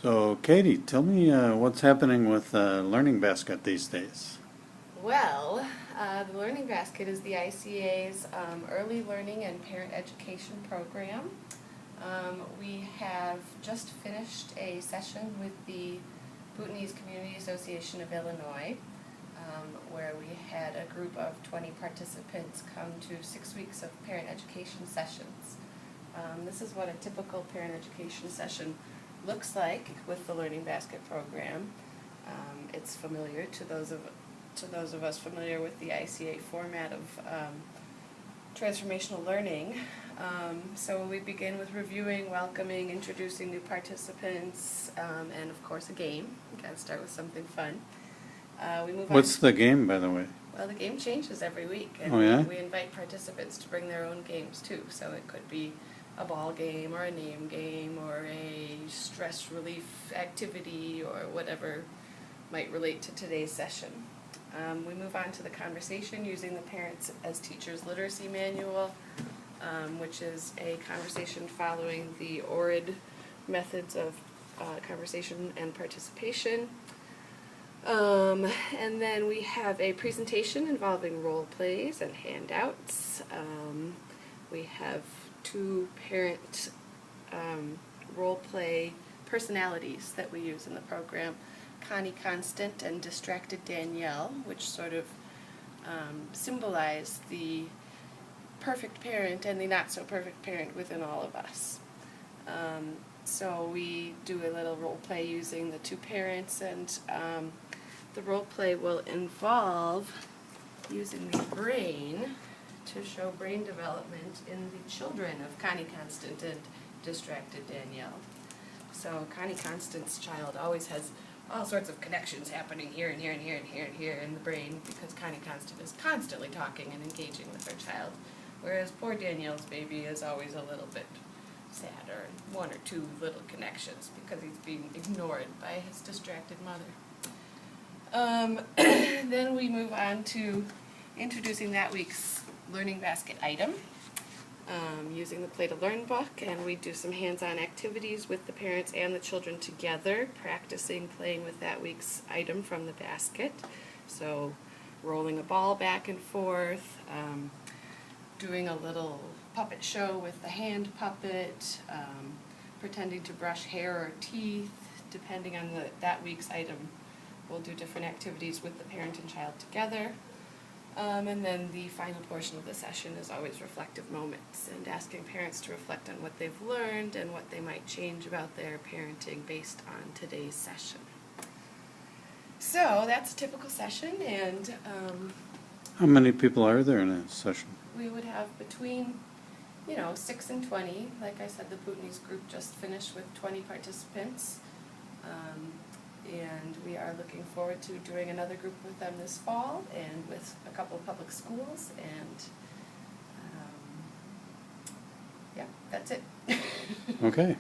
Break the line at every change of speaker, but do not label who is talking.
So, Katie, tell me what's happening with Learning Basket these days.
Well, the Learning Basket is the ICA's early learning and parent education program. We have just finished a session with the Bhutanese Community Association of Illinois, where we had a group of 20 participants come to 6 weeks of parent education sessions. This is what a typical parent education session looks like with the Learning Basket program. It's familiar to those of us familiar with the ICA format of transformational learning. So we begin with reviewing, welcoming, introducing new participants, and of course a game. We gotta start with something fun. We move
What's
on.
the game, by the way?
Well, the game changes every week, and
Oh, yeah?
we invite participants to bring their own games too. So it could be a ball game, or a name game, or a stress relief activity, or whatever might relate to today's session. We move on to the conversation using the Parents as Teachers Literacy Manual, which is a conversation following the ORID methods of conversation and participation. And then we have a presentation involving role plays and handouts. We have two parent role play personalities that we use in the program, Connie Constant and Distracted Danielle, which sort of symbolize the perfect parent and the not so perfect parent within all of us. So we do a little role play using the two parents, and the role play will involve using the brain to show brain development in the children of Connie Constant and Distracted Danielle. So Connie Constant's child always has all sorts of connections happening here and here and here and here and here in the brain, because Connie Constant is constantly talking and engaging with her child, whereas poor Danielle's baby is always a little bit sadder, and one or two little connections because he's being ignored by his distracted mother. Then we move on to introducing that week's Learning Basket item, using the Play to Learn book, and we do some hands-on activities with the parents and the children together, practicing playing with that week's item from the basket. So rolling a ball back and forth, doing a little puppet show with the hand puppet, pretending to brush hair or teeth, depending on that week's item. We'll do different activities with the parent and child together. And then the final portion of the session is always reflective moments, and asking parents to reflect on what they've learned and what they might change about their parenting based on today's session. So that's a typical session, and
How many people are there in a session?
we would have between 6 and 20. Like I said, the Bhutanese group just finished with 20 participants. And we are looking forward to doing another group with them this fall, and with a couple of public schools, and yeah, that's it.
Okay.